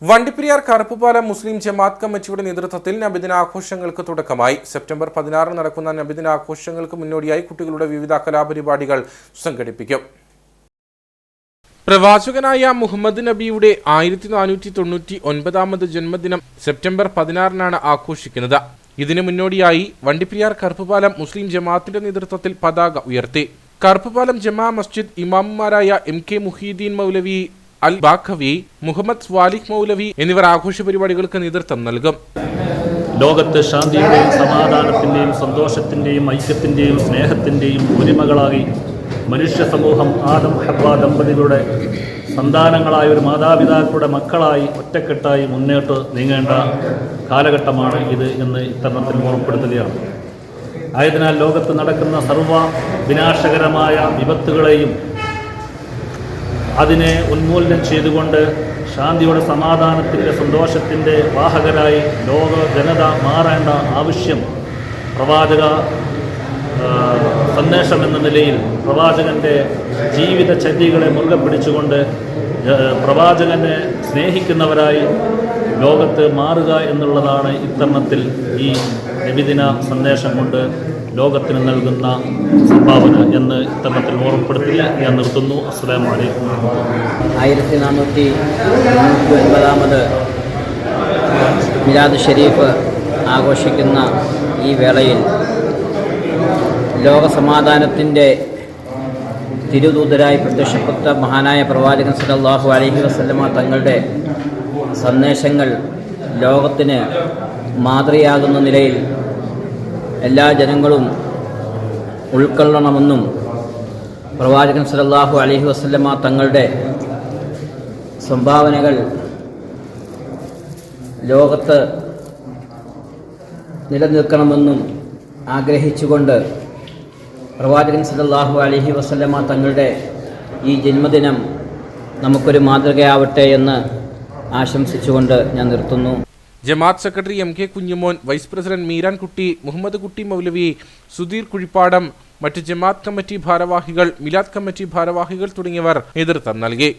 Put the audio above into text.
വണ്ടിപ്പെരിയാർ കറുപ്പുപാലം മുസ്ലിം ജമാഅത്ത് കമ്മിറ്റിയുടെ നേതൃത്വത്തിൽ നബിദിനാഘോഷങ്ങൾക്ക് തുടക്കമായി. സെപ്റ്റംബർ 16 നടക്കുന്ന നബിദിനാഘോഷങ്ങൾക്ക് മുന്നോടിയായി കുട്ടികളുടെ വിവിധ കലാപരിപാടികൾ സംഘടിപ്പിക്കും. പ്രവാചകനായ മുഹമ്മദ് നബിയുടെ 1499 ജന്മദിനം സെപ്റ്റംബർ 16 ആഘോഷിക്കുന്നത്. ഇതിനു മുന്നോടിയായി വണ്ടിപ്പെരിയാർ കറുപ്പുപാലം മുസ്ലിം ജമാഅത്തിന്റെ നേതൃത്വത്തിൽ പതാക ഉയർത്തി. കറുപ്പുപാലം ജമാ മസ്ജിദ് ഇമാമുമാരായ MK മുഹീദ്ദീൻ മൗലവി, അൽ ബാഖവി, മുഹമ്മദ് സ്വാലിഹ് മൗലവി എന്നിവർ ആഘോഷ പരിപാടികൾക്ക് നേതൃത്വം നൽകും. ലോകത്ത് ശാന്തിയുടെയും സമാധാനത്തിൻ്റെയും സന്തോഷത്തിൻ്റെയും ഐക്യത്തിൻ്റെയും സ്നേഹത്തിൻ്റെയും ഒരുമകളായി മനുഷ്യ സമൂഹം ആദം ഹവ്വ ദമ്പതികളുടെ സന്താനങ്ങളായ ഒരു മാതാപിതാക്കളുടെ മക്കളായി ഒറ്റക്കെട്ടായി മുന്നോട്ട് നീങ്ങേണ്ട കാലഘട്ടമാണ് ഇത് എന്ന് ഇത്തരണത്തിൽ ഓർമ്മപ്പെടുത്തുകയാണ്. ആയതിനാൽ ലോകത്ത് നടക്കുന്ന സർവ്വ വിനാശകരമായ വിപത്തുകളെയും അതിനെ ഉന്മൂലനം ചെയ്തുകൊണ്ട് ശാന്തിയുടെ സമാധാനത്തിൻ്റെ സന്തോഷത്തിൻ്റെ വാഹകരായി ലോക ജനത മാറേണ്ട ആവശ്യം പ്രവാചക സന്ദേശം എന്ന നിലയിൽ പ്രവാചകൻ്റെ ജീവിതചര്യകളെ മുറുകെ പിടിച്ചുകൊണ്ട് പ്രവാചകനെ സ്നേഹിക്കുന്നവരായി ലോകത്ത് മാറുക എന്നുള്ളതാണ് ഇത്തരണത്തിൽ ഈ നബിദിന സന്ദേശം കൊണ്ട് ലോകത്തിന് നൽകുന്ന സംഭാവന എന്ന് ഇത്തരണത്തിൽ ഓർമ്മപ്പെടുത്തി ഞാൻ നിർത്തുന്നു. അസ്സലാമു അലൈക്കും. 1499 മിലാദ് ഷരീഫ് ആഘോഷിക്കുന്ന ഈ വേളയിൽ ലോകസമാധാനത്തിൻ്റെ തിരുദൂതരായി പ്രത്യക്ഷപ്പെട്ട മഹാനായ പ്രവാചകൻ സല്ലല്ലാഹു അലൈഹി വസല്ലമ തങ്ങളുടെ സന്ദേശങ്ങൾ ലോകത്തിന് മാതൃകയാകുന്ന നിലയിൽ എല്ലാ ജനങ്ങളും ഉൾക്കൊള്ളണമെന്നും പ്രവാചകൻ സല്ലല്ലാഹു അലൈഹി വസല്ലമ തങ്ങളുടെ സംഭാവനകൾ ലോകത്ത് നിലനിൽക്കണമെന്നും ആഗ്രഹിച്ചുകൊണ്ട് പ്രവാചകൻ സല്ലല്ലാഹു അലൈഹി വസല്ലമ തങ്ങളുടെ ഈ ജന്മദിനം നമുക്കൊരു മാതൃകയാവട്ടെ എന്ന് ആശംസിച്ചുകൊണ്ട് ഞാൻ നിർത്തുന്നു. ജമാഅത്ത് secretary MK Kunjumon, vice president Meeran Kutty, Muhammad കുട്ടി മൗലവി, സുധീർ കുഴിപ്പാടം, മറ്റ് ജമാഅത്ത് കമ്മിറ്റി ഭാരവാഹികൾ, മിലാദ് കമ്മിറ്റി ഭാരവാഹികൾ തുടങ്ങിയവർ നേതൃത്വം നൽകി.